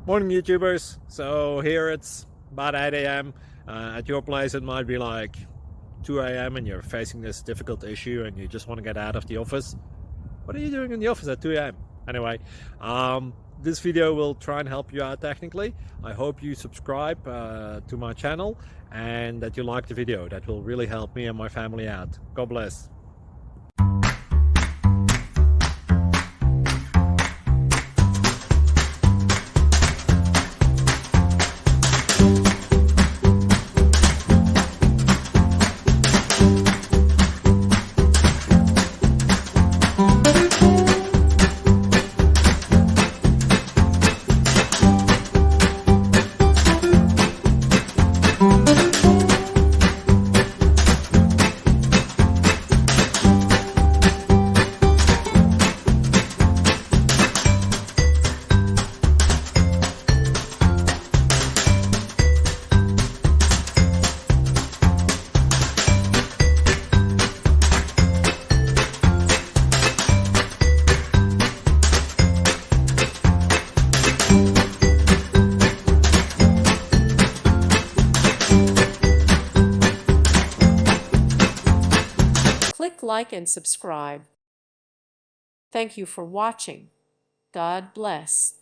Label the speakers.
Speaker 1: Morning YouTubers. So here it's about 8 a.m. At your place it might be like 2 a.m. and you're facing this difficult issue and you just want to get out of the office. What are you doing in the office at 2 a.m.? Anyway, this video will try and help you out technically. I hope you subscribe to my channel and that you like the video. That will really help me and my family out. God bless.
Speaker 2: Click like and subscribe. Thank you for watching. God bless.